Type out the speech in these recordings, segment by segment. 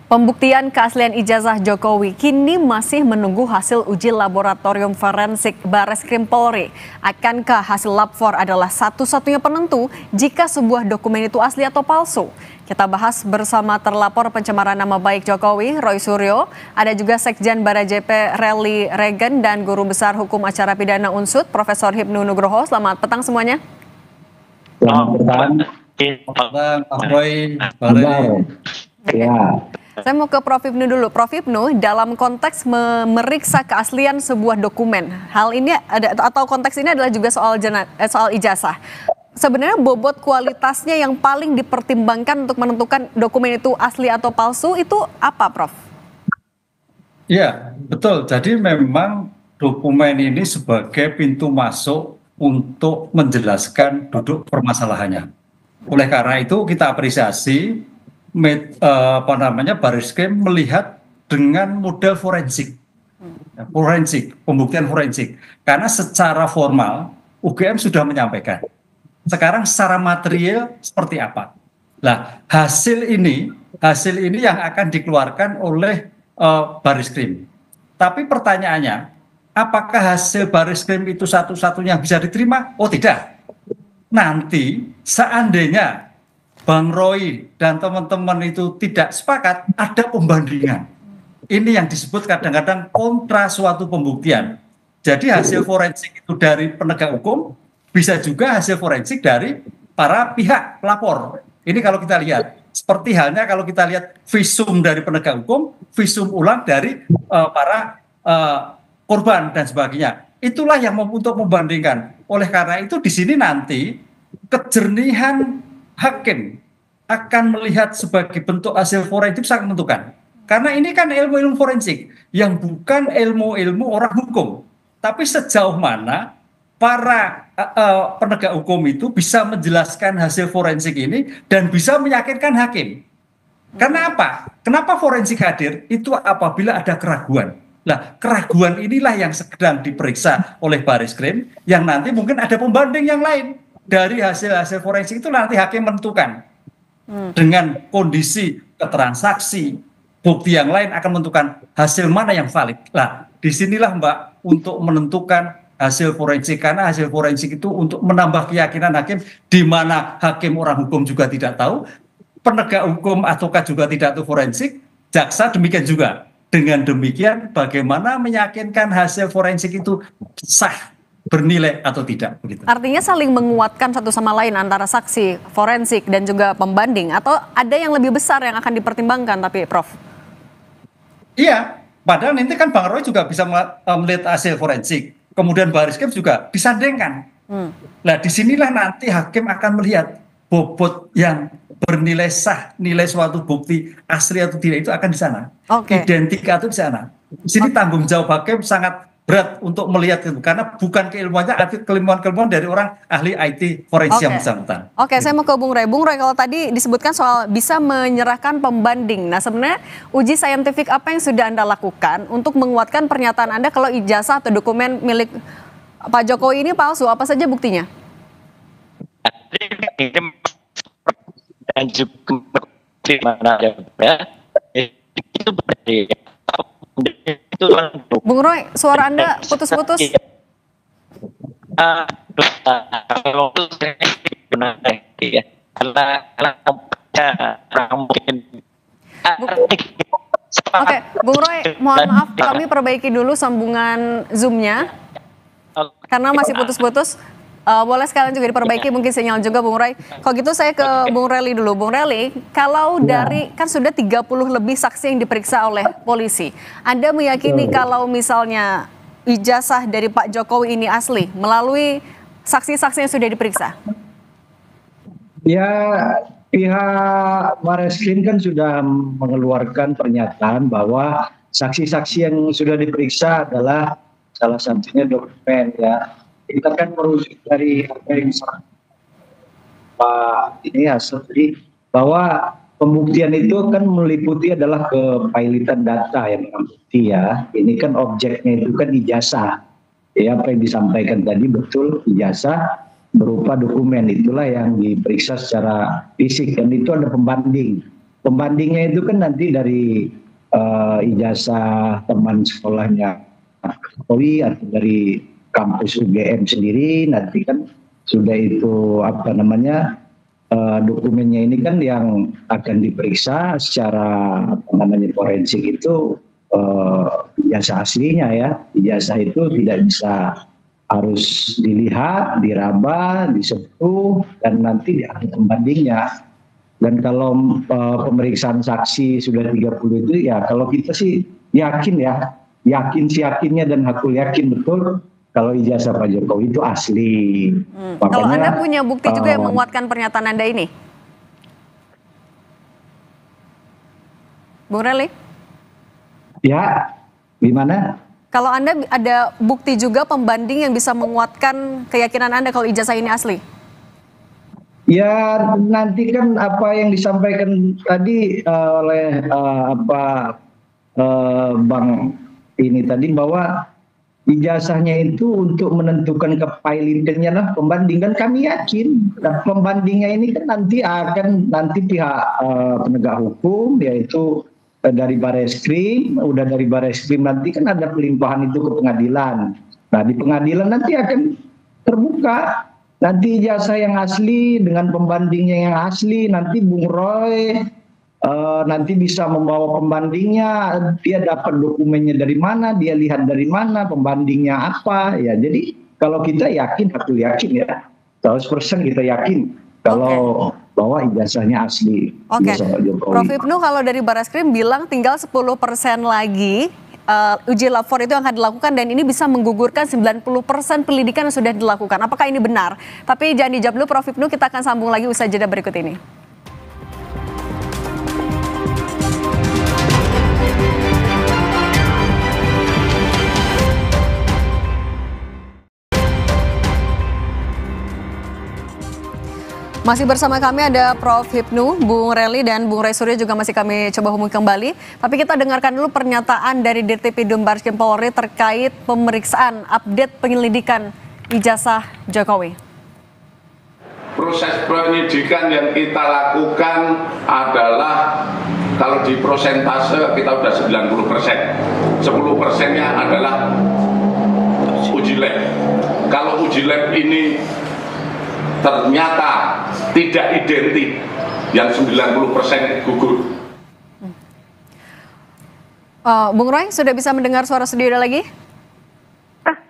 Pembuktian keaslian ijazah Jokowi kini masih menunggu hasil uji laboratorium forensik Bareskrim Polri. Akankah hasil lab 4 adalah satu-satunya penentu jika sebuah dokumen itu asli atau palsu? Kita bahas bersama terlapor pencemaran nama baik Jokowi, Roy Suryo. Ada juga Sekjen Barajp Relly Regen dan Guru Besar Hukum Acara Pidana Unsud, Profesor Hipnu Nugroho. Selamat petang semuanya. Selamat petang. Pak Roy, Pak Relly. Ya. Saya mau ke Prof. Hipnu dulu. Prof. Hipnu, dalam konteks memeriksa keaslian sebuah dokumen, hal ini ada atau konteks ini adalah juga soal ijazah. Sebenarnya bobot kualitasnya yang paling dipertimbangkan untuk menentukan dokumen itu asli atau palsu itu apa, Prof? Ya, betul. Jadi memang dokumen ini sebagai pintu masuk untuk menjelaskan duduk permasalahannya. Oleh karena itu kita apresiasi Bareskrim melihat dengan model forensik, pembuktian forensik. Karena secara formal UGM sudah menyampaikan. Sekarang secara material seperti apa? Nah, hasil ini yang akan dikeluarkan oleh Bareskrim. Tapi pertanyaannya, apakah hasil Bareskrim itu satu-satunya bisa diterima? Oh tidak. Nanti seandainya Bang Roy dan teman-teman itu tidak sepakat, ada pembandingan. Ini yang disebut kadang-kadang kontra suatu pembuktian. Jadi hasil forensik itu dari penegak hukum, bisa juga hasil forensik dari para pihak pelapor. Ini kalau kita lihat, seperti halnya kalau kita lihat visum dari penegak hukum, visum ulang dari para korban dan sebagainya. Itulah yang untuk membandingkan. Oleh karena itu di sini nanti kejernihan hakim akan melihat sebagai bentuk hasil forensik sangat menentukan. Karena ini kan ilmu-ilmu forensik yang bukan ilmu-ilmu orang hukum. Tapi sejauh mana para penegak hukum itu bisa menjelaskan hasil forensik ini dan bisa meyakinkan hakim. Karena apa? Kenapa forensik hadir? Itu apabila ada keraguan. Nah, keraguan inilah yang sedang diperiksa oleh Bareskrim, yang nanti mungkin ada pembanding yang lain. Dari hasil-hasil forensik itu nanti hakim menentukan dengan kondisi ketransaksi, bukti yang lain akan menentukan hasil mana yang valid. Nah, disinilah Mbak untuk menentukan hasil forensik, karena hasil forensik itu untuk menambah keyakinan hakim, di mana hakim orang hukum juga tidak tahu, penegak hukum ataukah juga tidak tahu forensik, jaksa demikian juga. Dengan demikian bagaimana meyakinkan hasil forensik itu sah, bernilai atau tidak begitu. Artinya saling menguatkan satu sama lain antara saksi, forensik dan juga pembanding, atau ada yang lebih besar yang akan dipertimbangkan tapi Prof? Iya, padahal nanti kan Bang Roy juga bisa melihat hasil forensik, kemudian Bareskrim juga disandingkan. Nah, disinilah nanti hakim akan melihat bobot yang bernilai sah, nilai suatu bukti asli atau tidak itu akan di sana. Identik atau di sana. Di sini tanggung jawab hakim sangat berat untuk melihat itu, karena bukan keilmuannya, tapi keilmuan dari orang ahli IT forensik yang bersangkutan. Saya mau ke Bung Roy. Bung Roy, kalau tadi disebutkan soal bisa menyerahkan pembanding. Nah, sebenarnya uji saintifik apa yang sudah Anda lakukan untuk menguatkan pernyataan Anda kalau ijazah atau dokumen milik Pak Jokowi ini palsu? Apa saja buktinya? Dan juga Bung Roy, suara Anda putus-putus. Bung Roy, mohon maaf, kami perbaiki dulu sambungan Zoom-nya karena masih putus-putus. Boleh sekalian juga diperbaiki mungkin sinyal juga Bung Roy. Kalau gitu saya ke Bung Relly dulu. Bung Relly, kalau dari kan sudah 30 lebih saksi yang diperiksa oleh polisi. Anda meyakini kalau misalnya ijazah dari Pak Jokowi ini asli melalui saksi-saksi yang sudah diperiksa? Ya, pihak Bareskrim kan sudah mengeluarkan pernyataan bahwa saksi-saksi yang sudah diperiksa adalah salah satunya dokumen ya. Kita kan merujuk dari apa yang Pak ini asli bahwa pembuktian itu kan meliputi adalah kepailitan data yang bukti ya. Ini kan objeknya itu kan ijazah. Ya, apa yang disampaikan tadi betul, ijazah berupa dokumen itulah yang diperiksa secara fisik dan itu ada pembanding. pembandingnya itu kan nanti dari ijazah teman sekolahnya Jokowi atau dari kampus UGM sendiri, nanti kan sudah itu apa namanya, dokumennya ini kan yang akan diperiksa secara apa namanya forensik itu ijazah aslinya ya. Ijazah itu tidak bisa harus dilihat, diraba, disentuh, dan nanti diambil pembandingnya. Dan kalau pemeriksaan saksi sudah 30 itu ya, kalau kita sih yakin ya, yakinnya dan aku yakin betul kalau ijazah Pak Jokowi itu asli. Kalau Anda Makanya punya bukti juga yang menguatkan pernyataan Anda ini, Bung Rely? ya gimana? Kalau Anda ada bukti juga pembanding yang bisa menguatkan keyakinan Anda kalau ijazah ini asli? Ya nanti kan apa yang disampaikan tadi oleh Bang ini tadi, bahwa ijazahnya itu untuk menentukan kepailitannya lah pembanding, dan kami yakin pembandingnya ini kan nanti pihak penegak hukum, yaitu dari Bareskrim, udah dari Bareskrim nanti kan ada pelimpahan itu ke pengadilan. Nah di pengadilan nanti akan terbuka. Nanti ijazah yang asli dengan pembandingnya yang asli, nanti Bung Roy nanti bisa membawa pembandingnya, dia dapat dokumennya dari mana, dia lihat dari mana, pembandingnya apa, ya. Jadi kalau kita yakin, aku yakin ya, 100% kita yakin kalau bahwa ijazahnya asli. Oke, ijazah Pak Jokowi. Prof. Hipnu, kalau dari Bareskrim bilang tinggal 10% lagi uji lapor itu yang akan dilakukan, dan ini bisa menggugurkan 90% pendidikan yang sudah dilakukan. Apakah ini benar? Tapi jangan dijawab dulu Prof. Hipnu, kita akan sambung lagi usai jeda berikut ini. Masih bersama kami ada Prof. Hipnu, Bung Rely, dan Bung Ray Suryo juga masih kami coba hubungi kembali. Tapi kita dengarkan dulu pernyataan dari Dirtipidum Bareskrim Polri terkait pemeriksaan update penyelidikan ijazah Jokowi. Proses penyidikan yang kita lakukan adalah, kalau di prosentase kita sudah 90%. 10%-nya adalah uji lab. Kalau uji lab ini ternyata tidak identik, yang 90% gugur. Bung Roy, sudah bisa mendengar suara studio lagi?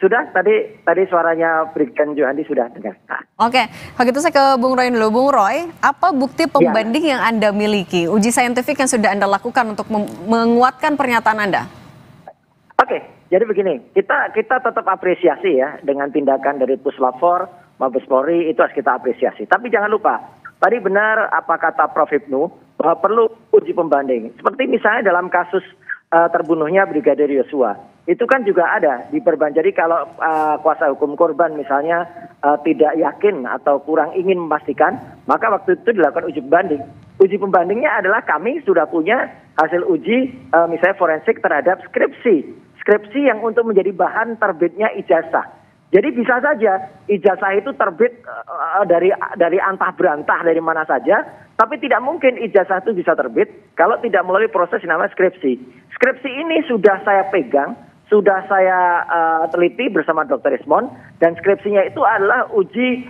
Sudah, tadi suaranya Brigjen Johandi sudah dengar. Oke, kalau gitu saya ke Bung Roy dulu. Bung Roy, apa bukti pembanding yang Anda miliki? Uji saintifik yang sudah Anda lakukan untuk menguatkan pernyataan Anda? Oke, jadi begini, kita tetap apresiasi ya dengan tindakan dari Puslapor, Mabes Polri, itu harus kita apresiasi. Tapi jangan lupa, tadi benar apa kata Prof. Hipnu, bahwa perlu uji pembanding. Seperti misalnya dalam kasus terbunuhnya Brigadir Yosua, itu kan juga ada di perban. Jadi kalau kuasa hukum korban misalnya tidak yakin atau kurang ingin memastikan, maka waktu itu dilakukan uji pembanding. Uji pembandingnya adalah kami sudah punya hasil uji misalnya forensik terhadap skripsi yang untuk menjadi bahan terbitnya ijazah. Jadi bisa saja ijazah itu terbit dari antah berantah dari mana saja, tapi tidak mungkin ijazah itu bisa terbit kalau tidak melalui proses yang namanya skripsi. Skripsi ini sudah saya pegang, sudah saya teliti bersama Dr. Ismon, dan skripsinya itu adalah uji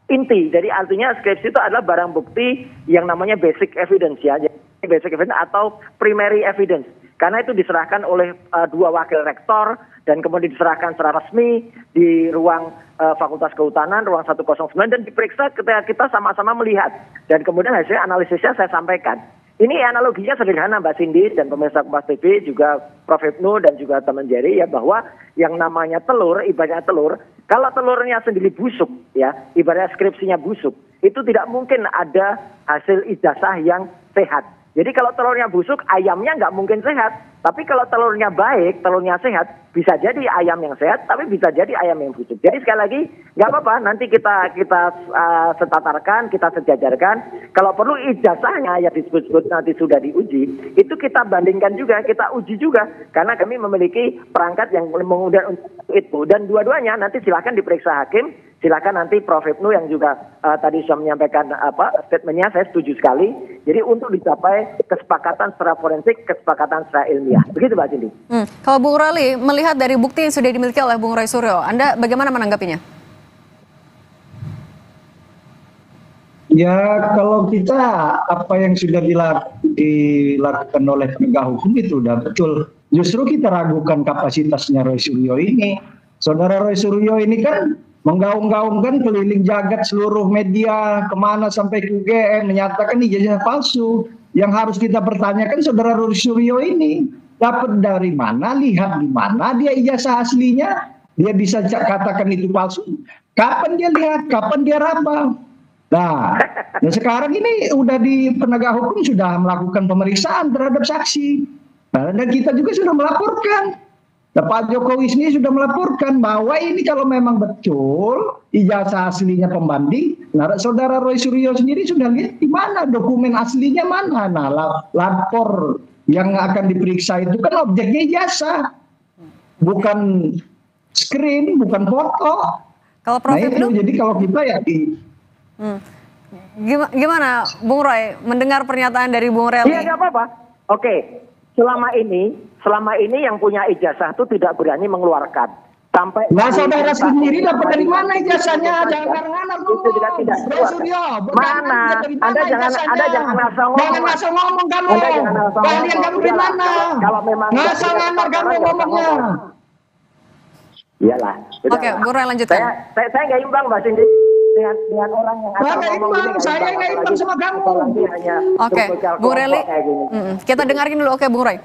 inti. Jadi artinya skripsi itu adalah barang bukti yang namanya basic evidence ya, jadi basic evidence atau primary evidence. Karena itu diserahkan oleh dua wakil rektor dan kemudian diserahkan secara resmi di ruang Fakultas Kehutanan, ruang 109, dan diperiksa ketika kita sama-sama melihat. Dan kemudian hasil analisisnya saya sampaikan. Ini analoginya sederhana Mbak Cindy dan pemirsa Kompas TV, juga Prof. Hipnu dan juga teman Jerry ya, bahwa yang namanya telur, ibaratnya telur, kalau telurnya sendiri busuk ya, ibaratnya skripsinya busuk, itu tidak mungkin ada hasil ijazah yang sehat. Jadi kalau telurnya busuk, ayamnya nggak mungkin sehat. Tapi kalau telurnya baik, telurnya sehat, bisa jadi ayam yang sehat, tapi bisa jadi ayam yang busuk. Jadi sekali lagi, nggak apa-apa, nanti kita setatarkan, kita sejajarkan. Kalau perlu ijazahnya yang disebut-sebut nanti sudah diuji, itu kita bandingkan juga, kita uji juga. Karena kami memiliki perangkat yang mengundang untuk itu. Dan dua-duanya nanti silakan diperiksa hakim, Silakan nanti Prof. Ibnu yang juga tadi sudah menyampaikan statementnya, saya setuju sekali. Jadi untuk dicapai kesepakatan secara forensik, kesepakatan secara ilmiah. Begitu Mbak Cindy. Kalau Bung Roli melihat dari bukti yang sudah dimiliki oleh Bung Roy Suryo, Anda bagaimana menanggapinya? Ya kalau kita apa yang sudah dilakukan oleh penegak hukum itu udah betul. Justru kita ragukan kapasitasnya Roy Suryo ini. Saudara Roy Suryo ini kan menggaung-gaungkan keliling jagat seluruh media kemana sampai ke UGM menyatakan ijazah palsu. Yang harus kita pertanyakan saudara Roy Suryo ini dapat dari mana, lihat di mana dia ijazah aslinya, dia bisa katakan itu palsu. Kapan dia lihat, kapan dia raba. Nah sekarang ini udah di penegak hukum sudah melakukan pemeriksaan terhadap saksi. Nah, dan kita juga sudah melaporkan. Nah, Pak Jokowi sendiri sudah melaporkan bahwa ini kalau memang betul ijazah aslinya pembanding, nah saudara Roy Suryo sendiri sudah lihat di mana dokumen aslinya mana. Nah, lapor yang akan diperiksa itu kan objeknya ijazah, bukan screen, bukan foto. Kalau Prof. Ibnu, jadi kalau kita ya gimana Bung Roy mendengar pernyataan dari Bung Rely? Iya nggak apa-apa. Oke, selama ini yang punya ijazah itu tidak berani mengeluarkan. Sampai nah saudara sendiri dapat dari mana ijazahnya? Jangan nganar itu tidak mana? Anda jangan asal ngomong. Jangan asal ngomong kamu. Anda jangan asal ngomong. Kalian kamu di mana? Kalau memang asal nganar kamu ngomongnya. Iyalah. Oke, Bung Roy lanjutkan. Saya nggak imbang Mbak Cindy dengan orang yang asal ngomong ini. Saya nggak imbang sama kamu. Oke, Bung Rely, kita dengarkan dulu. Oke, Bung Roy.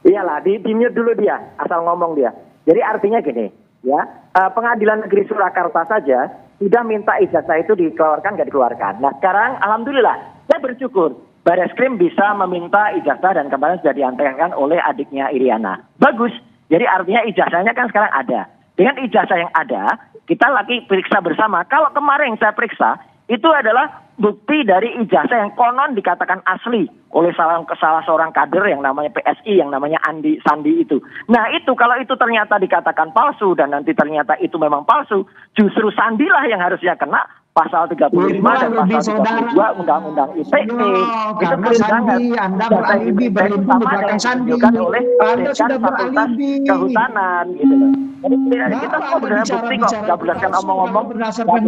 Iyalah, di-mute dulu dia, asal ngomong dia. Jadi artinya gini, ya, Pengadilan Negeri Surakarta saja sudah minta ijazah itu dikeluarkan, nggak dikeluarkan. Nah sekarang, alhamdulillah, saya bersyukur Bareskrim bisa meminta ijazah dan kemarin sudah diantarkan oleh adiknya Iriana. Bagus. Jadi artinya ijazahnya kan sekarang ada. Dengan ijazah yang ada, kita lagi periksa bersama. Kalau kemarin saya periksa, itu adalah bukti dari ijazah yang konon dikatakan asli oleh salah seorang kader yang namanya PSI, yang namanya Andi Sandi itu. Nah itu kalau itu ternyata dikatakan palsu dan nanti ternyata itu memang palsu, justru Sandilah yang harusnya kena pasal 35 dan pasal 32 Undang-Undang ITE. Itu kelindangan. Anda beralibi berlindung di belakang Sandi. Anda sudah beralibi. Kehutanan gitu loh. Jadi kita semua berdasarkan bukti kok, nggak berdasarkan omong-omong, nggak berdasarkan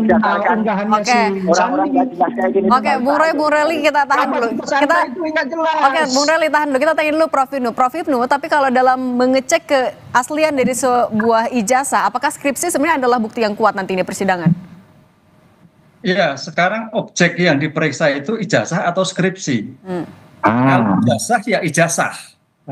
orang-orang nggak jelas kayak gini. Oke, Bung Rely kita tahan dulu. Oke, Bung Rely tahan dulu. Kita tanya dulu Prof. Ibnu. Prof. Ibnu, tapi kalau dalam mengecek keaslian dari sebuah ijazah, apakah skripsi sebenarnya adalah bukti yang kuat nanti di persidangan? Iya, sekarang objek yang diperiksa itu ijazah atau skripsi. Kalau ijazah ya ijazah,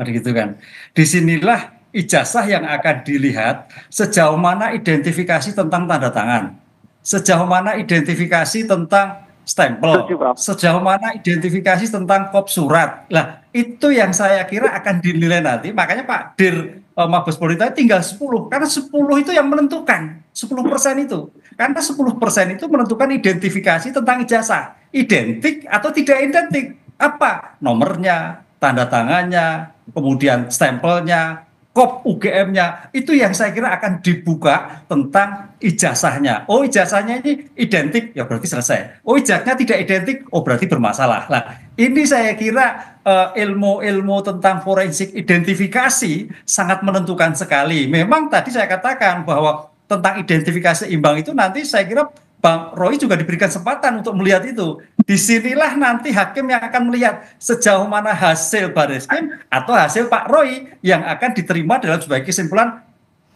gitu kan. Disinilah ijazah yang akan dilihat sejauh mana identifikasi tentang tanda tangan, sejauh mana identifikasi tentang stempel, sejauh mana identifikasi tentang kop surat. Lah, itu yang saya kira akan dinilai nanti. Makanya Pak Dir Mabes Polri tinggal 10, karena 10 itu yang menentukan, 10% itu. Karena 10% itu menentukan identifikasi tentang ijazah. Identik atau tidak identik. Apa? Nomornya, tanda tangannya, kemudian stempelnya, kop UGM-nya. Itu yang saya kira akan dibuka tentang ijazahnya. Oh ijazahnya ini identik, ya berarti selesai. Oh ijazahnya tidak identik, oh berarti bermasalah. Nah ini saya kira ilmu-ilmu tentang forensik identifikasi sangat menentukan sekali. Memang tadi saya katakan bahwa tentang identifikasi imbang itu nanti saya kira Bang Roy juga diberikan kesempatan untuk melihat itu. Disinilah nanti hakim yang akan melihat sejauh mana hasil Bareskrim atau hasil Pak Roy yang akan diterima dalam sebagai kesimpulan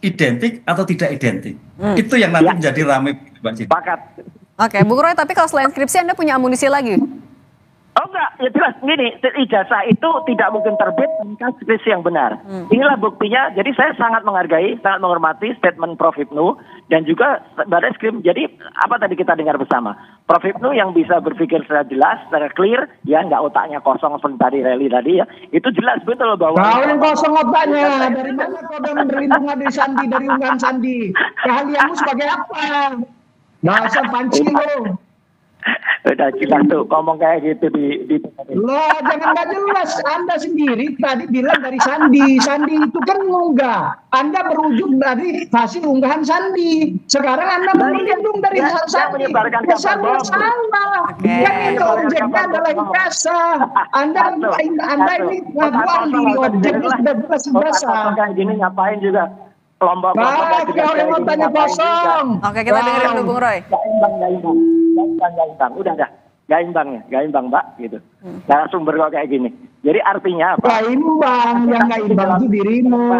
identik atau tidak identik. Itu yang nanti menjadi ramai. Pakat. Oke, Bung Roy, tapi kalau selain skripsi Anda punya amunisi lagi? Oh enggak, ya jelas gini, ijazah itu tidak mungkin terbit tanpa skripsi yang benar. Inilah buktinya. Jadi saya sangat menghargai, sangat menghormati statement Prof. Ibnu dan juga Bareskrim. Jadi apa tadi kita dengar bersama? Prof. Ibnu yang bisa berpikir secara jelas, secara clear, ya nggak otaknya kosong seperti tadi Rely tadi ya. Itu jelas betul bahwa. Kau yang kosong otaknya. Dari mana kau udah berlindung dari Sandi, dari unggahan Sandi? Keahlianmu sebagai apa? Dasar panci lo. Udah jelas tuh ngomong kayak gitu di Lah, jangan nggak jelas. Anda sendiri tadi bilang dari Sandi. Sandi itu kan ngunggah. Anda berujung dari hasil unggahan Sandi. Sekarang Anda berlindung dari hasil Sandi. Kesannya salah. Yang itu objeknya adalah ijazah. Anda ini ngakuan di objeknya sudah buka ijazah. Kayak gini ngapain juga? Kelompok Kau yang mau tanya kosong. Oke, kita dengerin dulu Bung Roy. Gak imbang. Udah. Gak imbang Mbak, gitu. Nah, sumber kok kayak gini. Jadi artinya apa? Gak imbang, yang gak imbang itu dirimu.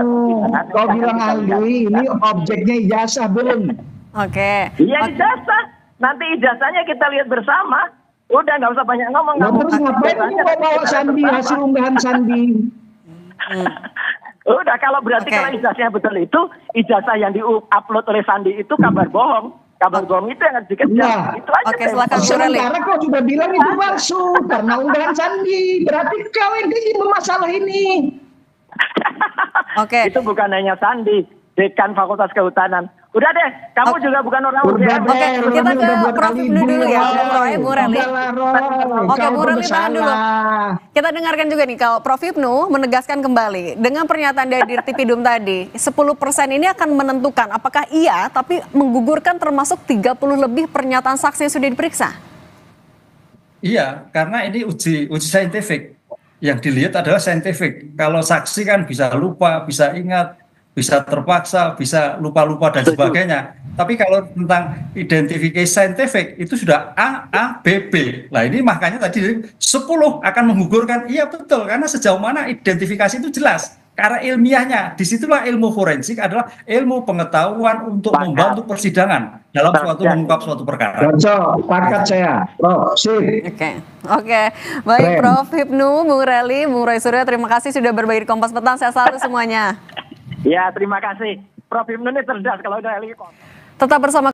Kau bilang ahli, ini objeknya ijazah belum? Oke. Iya ijazah. Nanti ijazahnya kita lihat bersama. Udah nggak usah banyak ngomong. Nah, terus ngapain mau bawa Sandi, hasil unggahan Sandi? Udah, kalau berarti kalau ijazahnya betul itu, ijazah yang di-upload oleh Sandi itu kabar bohong. Kabar bohong itu yang harus dikejar. Nah, itu aja. Oke, silakan Bung Rally. Sementara kau sudah bilang itu palsu karena unggahan Sandi. Berarti kau yang jadi masalah ini. Oke. Itu bukan hanya Sandi, Dekan Fakultas Kehutanan. Udah deh, kamu juga bukan orang UGM. Oke, kita ke Prof Ibnu dulu ya, Bung Roy, Bung Rally. Oke, Bung Rally tahan dulu. Kita dengarkan juga nih, kalau Prof Ibnu menegaskan kembali, dengan pernyataan dari Dirtipidum tadi, 10% ini akan menentukan apakah iya, tapi menggugurkan termasuk 30 lebih pernyataan saksi yang sudah diperiksa. Iya, karena ini uji saintifik. Yang dilihat adalah saintifik. Kalau saksi kan bisa lupa, bisa ingat, bisa terpaksa, bisa lupa-lupa dan sebagainya. Tapi kalau tentang identifikasi saintifik itu sudah A, B, B. Nah ini makanya tadi 10 akan menggugurkan, iya betul, karena sejauh mana identifikasi itu jelas. Karena ilmiahnya, disitulah ilmu forensik adalah ilmu pengetahuan untuk membantu persidangan dalam mengungkap suatu perkara. Pakat saya, Prof. Sip. Oke. Baik, Prof Ibnu, Bung Rally, Bung Roy Suryo, terima kasih sudah berbagi di Kompas Petang. Sehat selalu semuanya. Ya, terima kasih. Prof Ibnu ini cerdas kalau udah tetap bersama